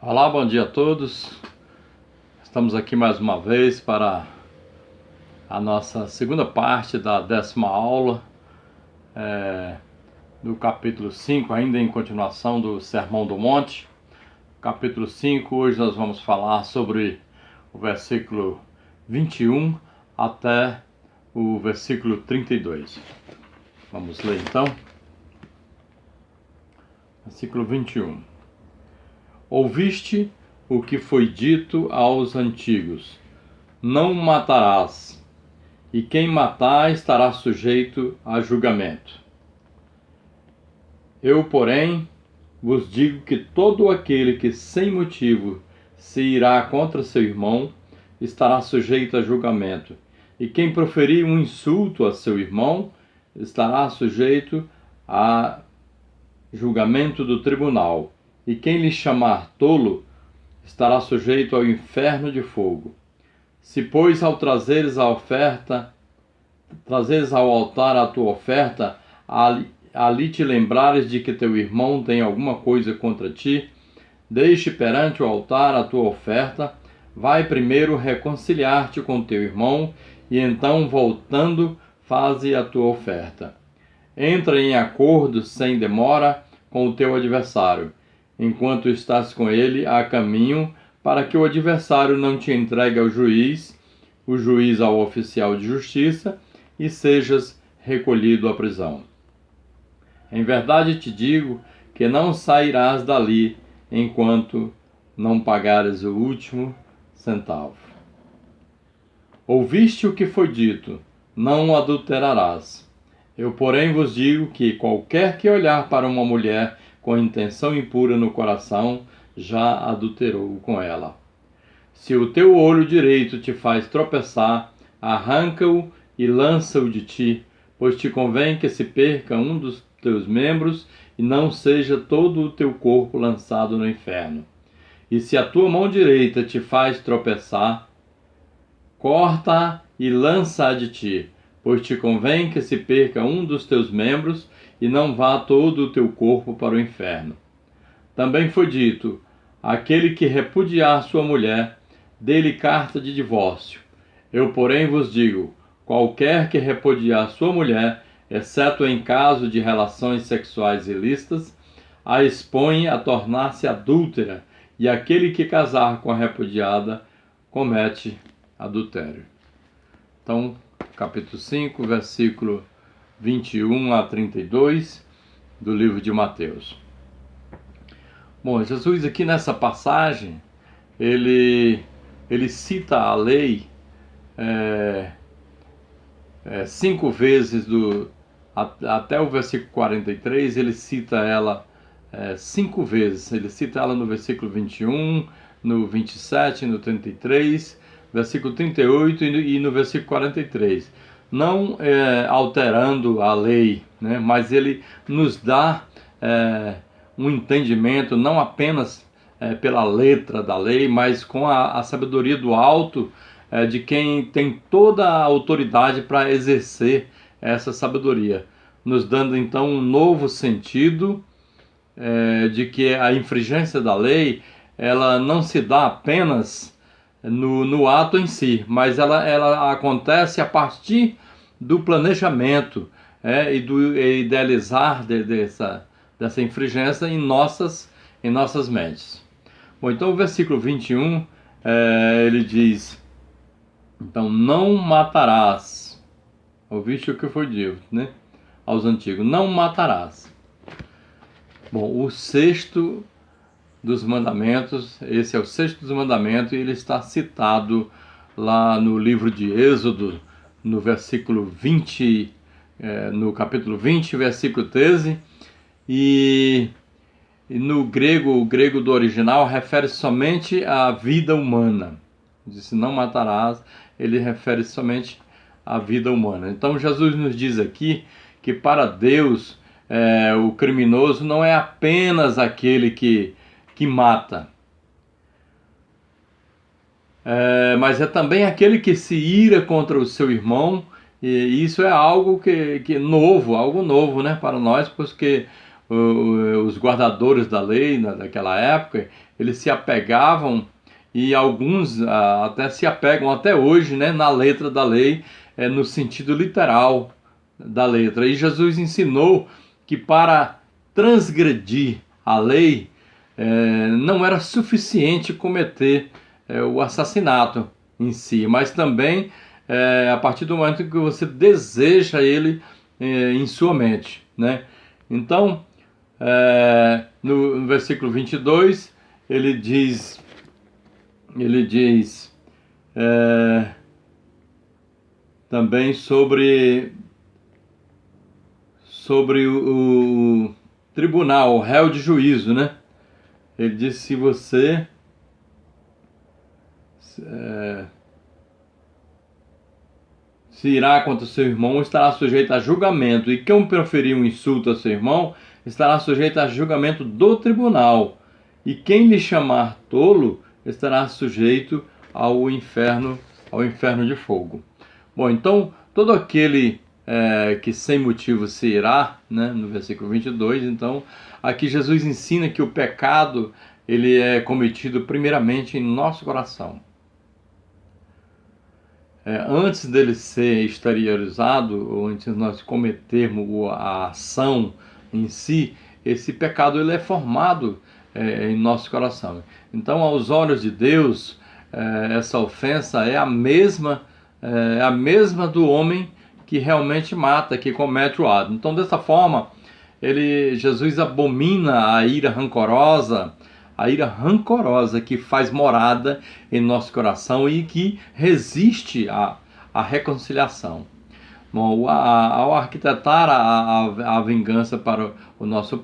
Olá, bom dia a todos. Estamos aqui mais uma vez para a nossa segunda parte da 10ª aula do capítulo 5, ainda em continuação do Sermão do Monte. Capítulo 5, hoje nós vamos falar sobre o versículo 21 até o versículo 32. Vamos ler então. Versículo 21. Ouviste o que foi dito aos antigos: não matarás, e quem matar estará sujeito a julgamento. Eu, porém, vos digo que todo aquele que sem motivo se irá contra seu irmão estará sujeito a julgamento, e quem proferir um insulto a seu irmão estará sujeito a julgamento do tribunal. E quem lhe chamar tolo estará sujeito ao inferno de fogo. Se, pois, ao trazeres ao altar a tua oferta, ali te lembrares de que teu irmão tem alguma coisa contra ti, deixe perante o altar a tua oferta, vai primeiro reconciliar-te com teu irmão, e então, voltando, faze a tua oferta. Entra em acordo sem demora com o teu adversário, enquanto estás com ele a caminho, para que o adversário não te entregue ao juiz, o juiz ao oficial de justiça, e sejas recolhido à prisão. Em verdade te digo que não sairás dali enquanto não pagares o último centavo. Ouviste o que foi dito: não adulterarás. Eu, porém, vos digo que qualquer que olhar para uma mulher com intenção impura no coração, já adulterou com ela. Se o teu olho direito te faz tropeçar, arranca-o e lança-o de ti, pois te convém que se perca um dos teus membros e não seja todo o teu corpo lançado no inferno. E se a tua mão direita te faz tropeçar, corta-a e lança-a de ti, pois te convém que se perca um dos teus membros e não vá todo o teu corpo para o inferno. Também foi dito: aquele que repudiar sua mulher, dê-lhe carta de divórcio. Eu, porém, vos digo: qualquer que repudiar sua mulher, exceto em caso de relações sexuais ilícitas, a expõe a tornar-se adúltera, e aquele que casar com a repudiada comete adultério. Então, capítulo 5, versículo 21 a 32 do livro de Mateus. Bom, Jesus aqui nessa passagem, ele cita a lei 5 vezes, até o versículo 43, ele cita ela 5 vezes. Ele cita ela no versículo 21, no 27, no 33, versículo 38 e no versículo 43. Não alterando a lei, né? Mas ele nos dá um entendimento não apenas pela letra da lei, mas com a sabedoria do alto, de quem tem toda a autoridade para exercer essa sabedoria, nos dando então um novo sentido de que a infringência da lei, ela não se dá apenas no ato em si, mas ela acontece a partir do planejamento e do idealizar dessa infringência em nossas mentes. Bom, então o versículo 21, ele diz: então, não matarás. Ouviste o que foi dito, né? Aos antigos: não matarás. Bom, o sexto dos mandamentos, esse é o sexto dos mandamentos, e ele está citado lá no livro de Êxodo, no versículo 20, no capítulo 20, versículo 13, e no grego, o grego do original refere somente à vida humana. Disse: não matarás, ele refere somente à vida humana. Então Jesus nos diz aqui que para Deus o criminoso não é apenas aquele que mata, mas é também aquele que se ira contra o seu irmão. E isso é algo que novo, algo novo, né, para nós, porque os guardadores da lei daquela época, eles se apegavam, e alguns até se apegam até hoje, né, na letra da lei, no sentido literal da letra. E Jesus ensinou que para transgredir a lei não era suficiente cometer o assassinato em si, mas também a partir do momento que você deseja ele em sua mente, né? Então, no versículo 22, ele diz também sobre o tribunal, o réu de juízo, né? Ele diz: se você se irá contra seu irmão, estará sujeito a julgamento, e quem proferir um insulto a seu irmão estará sujeito a julgamento do tribunal, e quem lhe chamar tolo estará sujeito ao inferno de fogo. Bom, então todo aquele que sem motivo se irá, né, no versículo 22, então aqui Jesus ensina que o pecado ele é cometido primeiramente em nosso coração. Antes dele ser exteriorizado, ou antes de nós cometermos a ação em si, esse pecado ele é formado em nosso coração. Então, aos olhos de Deus, essa ofensa é a mesma do homem que realmente mata, que comete o ato. Então, dessa forma, Jesus abomina a ira rancorosa que faz morada em nosso coração e que resiste à reconciliação. Bom, ao arquitetar a vingança para o nosso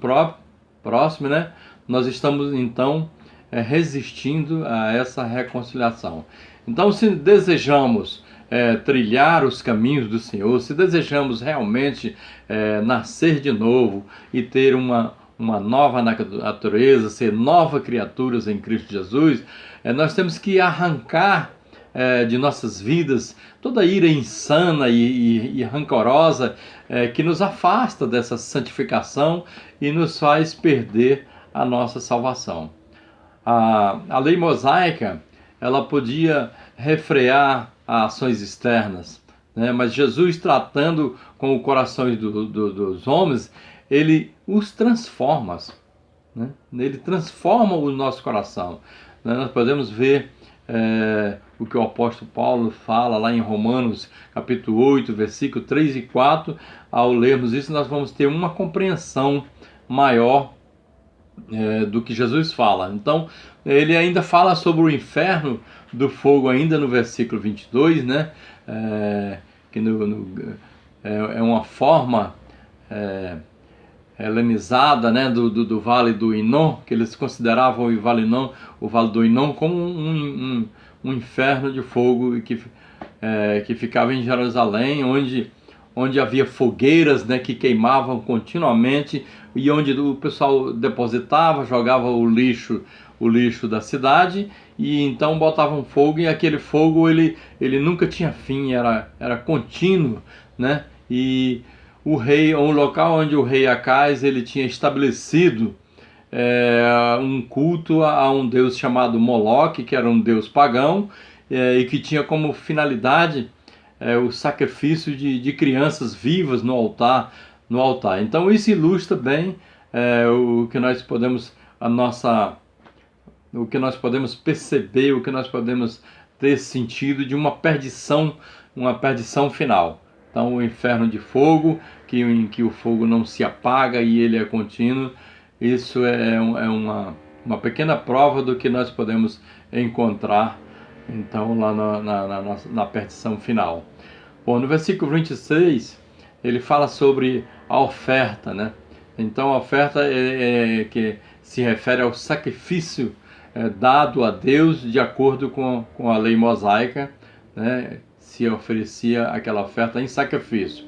próximo, né, nós estamos então resistindo a essa reconciliação. Então, se desejamos trilhar os caminhos do Senhor, se desejamos realmente nascer de novo e ter uma nova natureza, ser nova criaturas em Cristo Jesus, nós temos que arrancar de nossas vidas toda a ira insana e rancorosa que nos afasta dessa santificação e nos faz perder a nossa salvação. A lei mosaica, ela podia refrear ações externas, né? Mas Jesus, tratando com os corações dos homens, ele os transforma, né? Ele transforma o nosso coração. Nós podemos ver o que o apóstolo Paulo fala lá em Romanos capítulo 8, versículo 3 e 4. Ao lermos isso, nós vamos ter uma compreensão maior do que Jesus fala. Então, ele ainda fala sobre o inferno do fogo, ainda no versículo 22, né? Que é uma forma helenizada, né, do Vale do Inom, que eles consideravam o Vale do Inom como um inferno de fogo que ficava em Jerusalém, onde havia fogueiras, né, que queimavam continuamente, e onde o pessoal depositava, jogava o lixo da cidade, e então botavam fogo, e aquele fogo ele nunca tinha fim, era contínuo, né? E o local onde o rei Acais ele tinha estabelecido um culto a um deus chamado Moloque, que era um deus pagão, e que tinha como finalidade o sacrifício de crianças vivas no altar. Então isso ilustra bem o que nós podemos perceber, o que nós podemos ter sentido de uma perdição final. Então o inferno de fogo, em que o fogo não se apaga e ele é contínuo, isso é uma pequena prova do que nós podemos encontrar então lá na perdição final. Bom, no versículo 26 ele fala sobre a oferta, né? Então a oferta que se refere ao sacrifício dado a Deus de acordo com a lei mosaica, né? Se oferecia aquela oferta em sacrifício.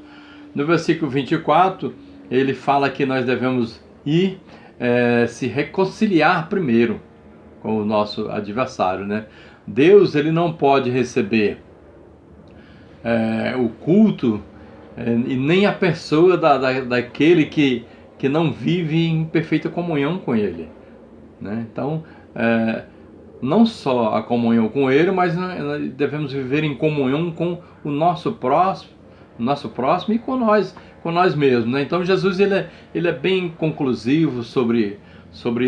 No versículo 24 ele fala que nós devemos ir se reconciliar primeiro com o nosso adversário, né? Deus ele não pode receber o culto e nem a pessoa daquele que que não vive em perfeita comunhão com Ele, né? Então, não só a comunhão com Ele, mas nós devemos viver em comunhão com o nosso próximo e com nós mesmos, né? Então Jesus ele é bem conclusivo sobre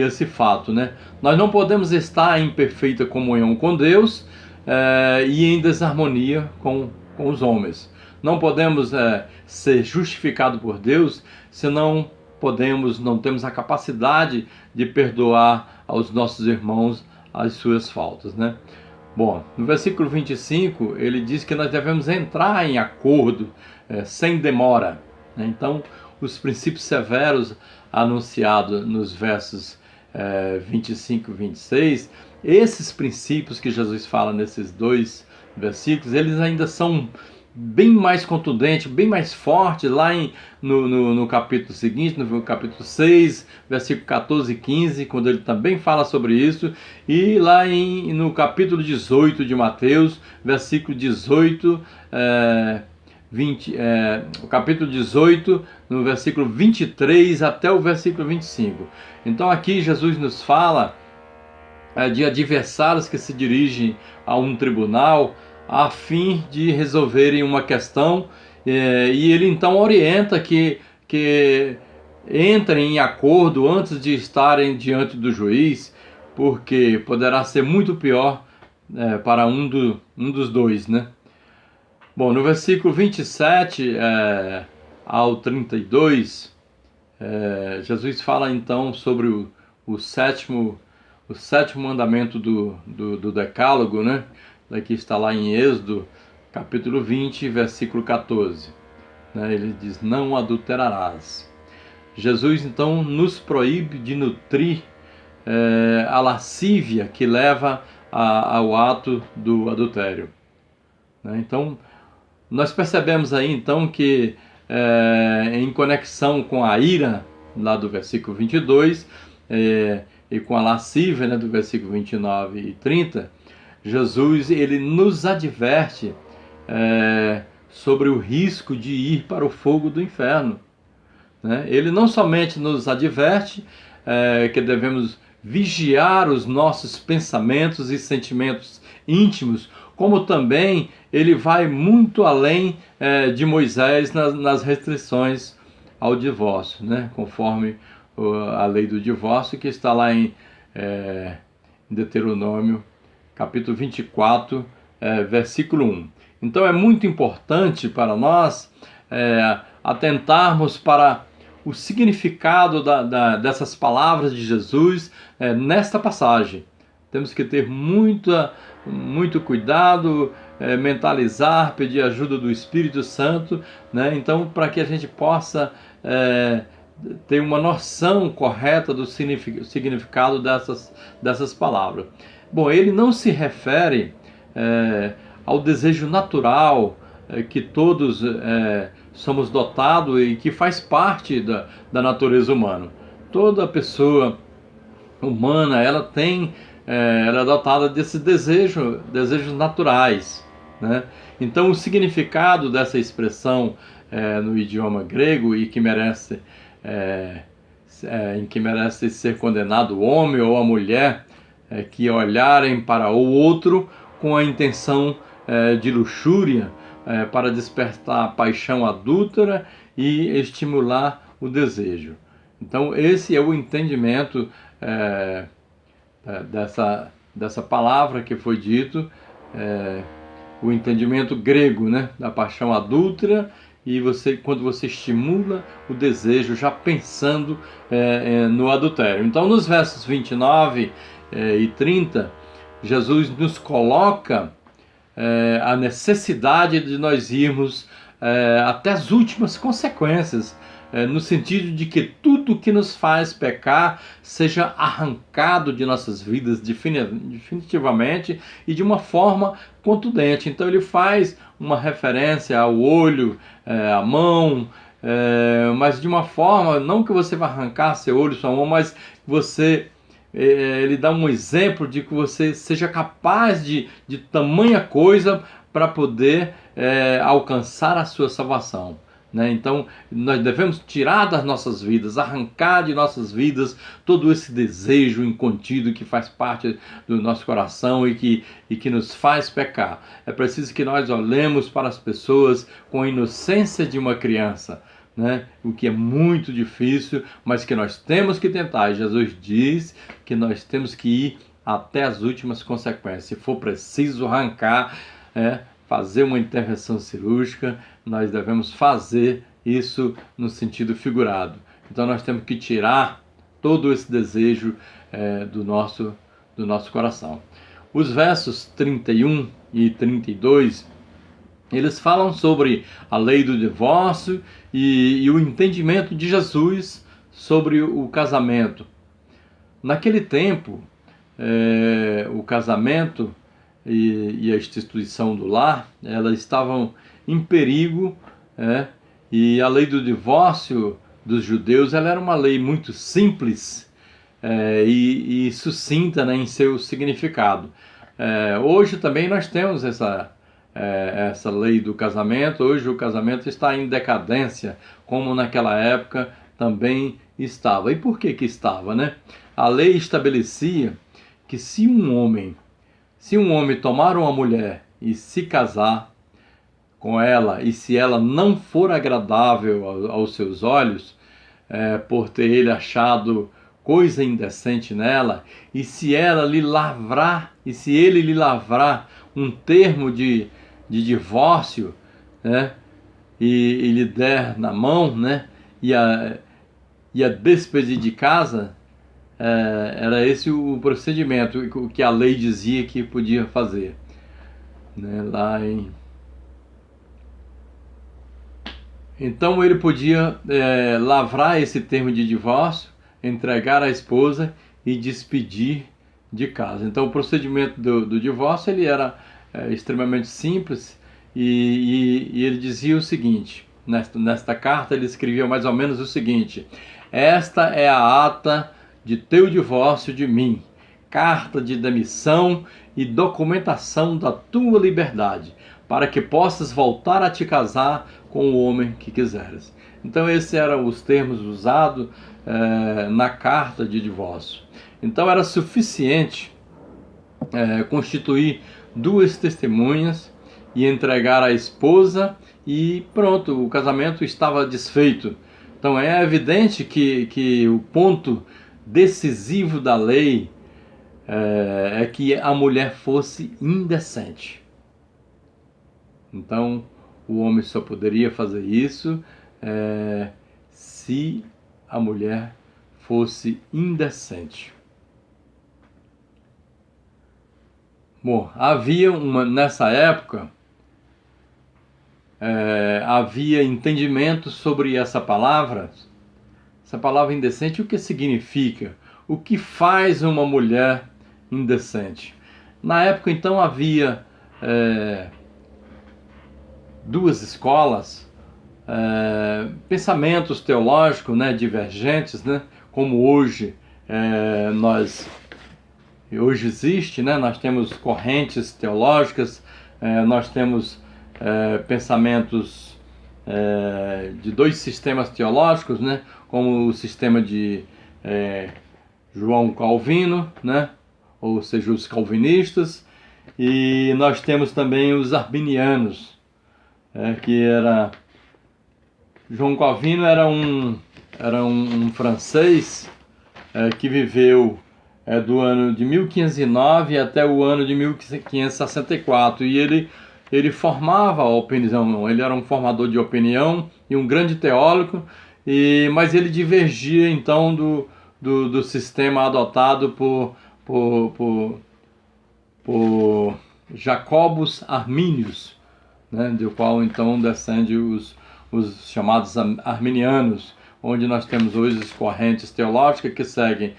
esse fato, né? Nós não podemos estar em perfeita comunhão com Deus e em desarmonia com os homens. Não podemos ser justificados por Deus se não temos a capacidade de perdoar aos nossos irmãos as suas faltas, né? Bom, no versículo 25, ele diz que nós devemos entrar em acordo sem demora, né? Então, os princípios severos anunciados nos versos 25 e 26, esses princípios que Jesus fala nesses dois versículos, eles ainda são bem mais contundente, bem mais forte lá no capítulo seguinte, no capítulo 6, versículo 14 e 15, quando ele também fala sobre isso, e lá no capítulo 18 de Mateus, versículo 18, o capítulo 18, no versículo 23 até o versículo 25. Então aqui Jesus nos fala de adversários que se dirigem a um tribunal a fim de resolverem uma questão, e ele então orienta que entrem em acordo antes de estarem diante do juiz, porque poderá ser muito pior para um dos dois, né? Bom, no versículo 27 ao 32, Jesus fala então sobre o sétimo mandamento do decálogo, né? Daqui está lá em Êxodo, capítulo 20, versículo 14. Né? Ele diz, não adulterarás. Jesus, então, nos proíbe de nutrir a lascívia que leva ao ato do adultério. Né? Então, nós percebemos aí, então, que em conexão com a ira, lá do versículo 22, e com a lascívia, né, do versículo 29 e 30, Jesus ele nos adverte sobre o risco de ir para o fogo do inferno, né? Ele não somente nos adverte que devemos vigiar os nossos pensamentos e sentimentos íntimos, como também ele vai muito além de Moisés nas restrições ao divórcio, né? Conforme a lei do divórcio que está lá em Deuteronômio capítulo 24, versículo 1. Então é muito importante para nós atentarmos para o significado dessas palavras de Jesus nesta passagem. Temos que ter muito cuidado, mentalizar, pedir ajuda do Espírito Santo, né? Então, para que a gente possa ter uma noção correta do significado dessas palavras. Bom, ele não se refere ao desejo natural que todos somos dotados e que faz parte da natureza humana. Toda pessoa humana, ela é dotada desses desejos naturais, né? Então, o significado dessa expressão no idioma grego e que merece ser condenado o homem ou a mulher que olharem para o outro com a intenção de luxúria para despertar paixão adúltera e estimular o desejo. Então esse é o entendimento dessa palavra que foi dito, o entendimento grego, né, da paixão adúltera, e quando você estimula o desejo já pensando no adultério. Então nos versos 29 e 30, Jesus nos coloca a necessidade de nós irmos até as últimas consequências, no sentido de que tudo que nos faz pecar seja arrancado de nossas vidas definitivamente e de uma forma contundente. Então ele faz uma referência ao olho, à mão, mas de uma forma, não que você vai arrancar seu olho, sua mão, mas ele dá um exemplo de que você seja capaz de tamanha coisa para poder alcançar a sua salvação. né? Então, nós devemos tirar das nossas vidas, arrancar de nossas vidas todo esse desejo incontido que faz parte do nosso coração e que nos faz pecar. É preciso que nós olhemos para as pessoas com a inocência de uma criança, né? O que é muito difícil, mas que nós temos que tentar. E Jesus diz que nós temos que ir até as últimas consequências. Se for preciso arrancar, fazer uma intervenção cirúrgica, nós devemos fazer isso no sentido figurado. Então nós temos que tirar todo esse desejo do nosso coração. Os versos 31 e 32, eles falam sobre a lei do divórcio e o entendimento de Jesus sobre o casamento. Naquele tempo, o casamento e a instituição do lar, elas estavam em perigo, e a lei do divórcio dos judeus, ela era uma lei muito simples e sucinta, né, em seu significado. Hoje também nós temos essa lei do casamento. Hoje o casamento está em decadência, como naquela época também estava. E por que estava, né? A lei estabelecia que se um homem tomar uma mulher e se casar com ela, e se ela não for agradável aos seus olhos, por ter ele achado coisa indecente nela, e se ele lhe lavrar um termo de divórcio, né, e lhe der na mão, né, e a despedir de casa, era esse o procedimento que a lei dizia que podia fazer, né, Então ele podia lavrar esse termo de divórcio, entregar à esposa e despedir de casa. Então o procedimento do divórcio ele era extremamente simples, e ele dizia o seguinte, nesta carta ele escrevia mais ou menos o seguinte: esta é a ata de teu divórcio de mim, carta de demissão e documentação da tua liberdade, para que possas voltar a te casar com o homem que quiseres. Então esses eram os termos usados na carta de divórcio. Então era suficiente constituir duas testemunhas e entregar a esposa, e pronto, o casamento estava desfeito. Então é evidente que o ponto decisivo da lei é que a mulher fosse indecente. Então o homem só poderia fazer isso se a mulher fosse indecente. Bom, nessa época, havia entendimento sobre essa palavra indecente. O que significa? O que faz uma mulher indecente? Na época, então, havia duas escolas, pensamentos teológicos, né, divergentes, né, como hoje hoje existe, né? Nós temos correntes teológicas, nós temos pensamentos de dois sistemas teológicos, né? Como o sistema de João Calvino, né? Ou seja, os calvinistas, e nós temos também os arminianos, que era João Calvino era um francês que viveu do ano de 1509 até o ano de 1564, e ele formava a opinião, ele era um formador de opinião e um grande teólogo, mas ele divergia então do sistema adotado por Jacobus Arminius, né, do qual então descende os chamados arminianos, onde nós temos hoje as correntes teológicas que seguem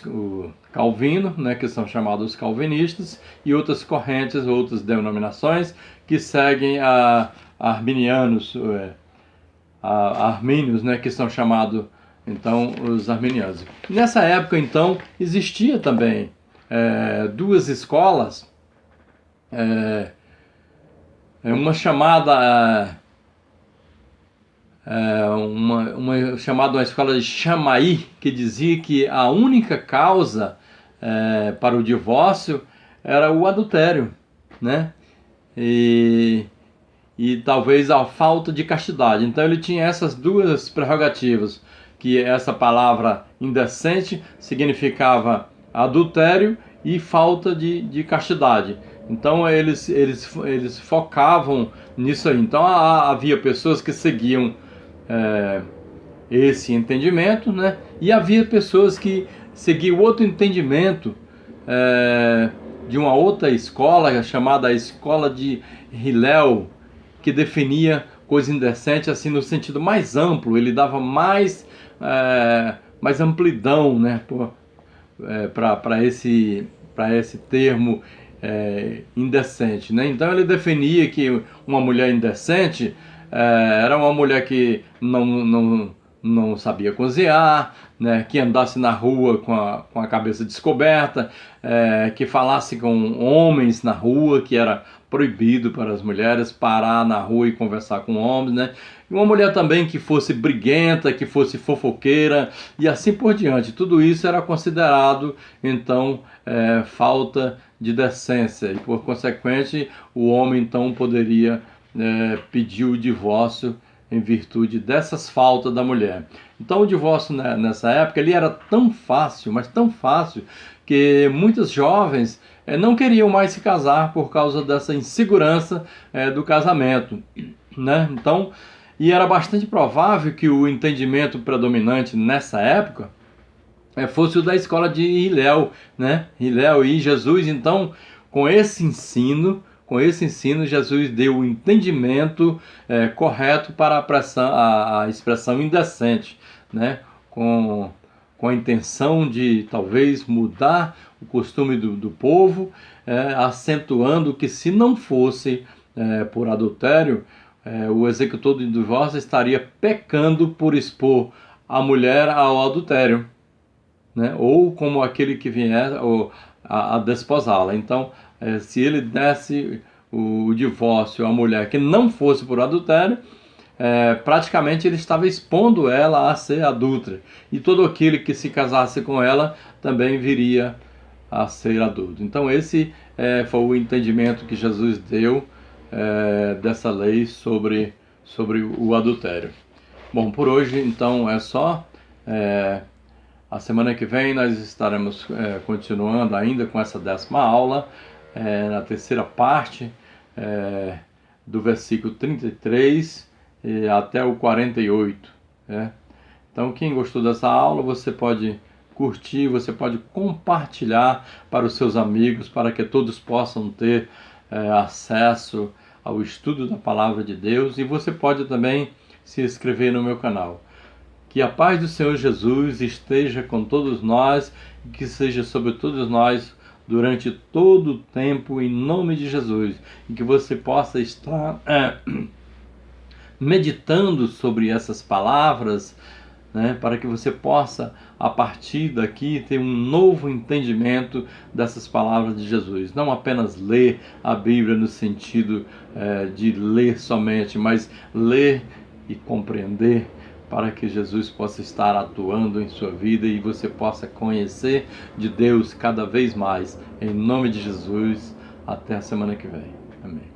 o Calvino, né, que são chamados calvinistas, e outras correntes, outras denominações que seguem a arminianos, armínios, né, que são chamados então os arminianos. Nessa época então existia também duas escolas, uma chamada chamada uma escola de Shammai, que dizia que a única causa para o divórcio era o adultério, né? E talvez a falta de castidade. Então ele tinha essas duas prerrogativas, que essa palavra indecente significava adultério e falta de castidade. Então eles focavam nisso aí. Então havia pessoas que seguiam esse entendimento, né? E havia pessoas que seguiam outro entendimento de uma outra escola, chamada a escola de Hillel, que definia coisa indecente assim no sentido mais amplo. Ele dava mais amplidão, né, para esse termo indecente, né? Então ele definia que uma mulher indecente era uma mulher que não sabia cozinhar, né, que andasse na rua com a cabeça descoberta, que falasse com homens na rua, que era proibido para as mulheres parar na rua e conversar com homens, né? E uma mulher também que fosse briguenta, que fosse fofoqueira e assim por diante. Tudo isso era considerado, então, falta de decência. E, por consequente, o homem, então, poderia pedir o divórcio em virtude dessas faltas da mulher. Então o divórcio nessa época ele era tão fácil, mas tão fácil, que muitos jovens não queriam mais se casar por causa dessa insegurança do casamento, né? Então, e era bastante provável que o entendimento predominante nessa época fosse o da escola de Hillel, né? Hillel e Jesus. Então, com esse ensino, Jesus deu o entendimento correto para a expressão indecente, né? Com a intenção de talvez mudar o costume do povo, acentuando que se não fosse por adultério, o executor do divórcio estaria pecando por expor a mulher ao adultério, né? Ou como aquele que vier a desposá-la. Então, se ele desse o divórcio à mulher que não fosse por adultério, praticamente ele estava expondo ela a ser adúltera. E todo aquele que se casasse com ela também viria a ser adulto. Então esse foi o entendimento que Jesus deu dessa lei sobre o adultério. Bom, por hoje então é só. A semana que vem nós estaremos continuando ainda com essa 10ª aula, na terceira parte do versículo 33 até o 48. Então quem gostou dessa aula, você pode curtir, você pode compartilhar para os seus amigos, para que todos possam ter acesso ao estudo da Palavra de Deus, e você pode também se inscrever no meu canal. Que a paz do Senhor Jesus esteja com todos nós e que seja sobre todos nós durante todo o tempo, em nome de Jesus. E que você possa estar meditando sobre essas palavras, né, para que você possa, a partir daqui, ter um novo entendimento dessas palavras de Jesus. Não apenas ler a Bíblia no sentido de ler somente, mas ler e compreender, para que Jesus possa estar atuando em sua vida e você possa conhecer de Deus cada vez mais. Em nome de Jesus, até a semana que vem. Amém.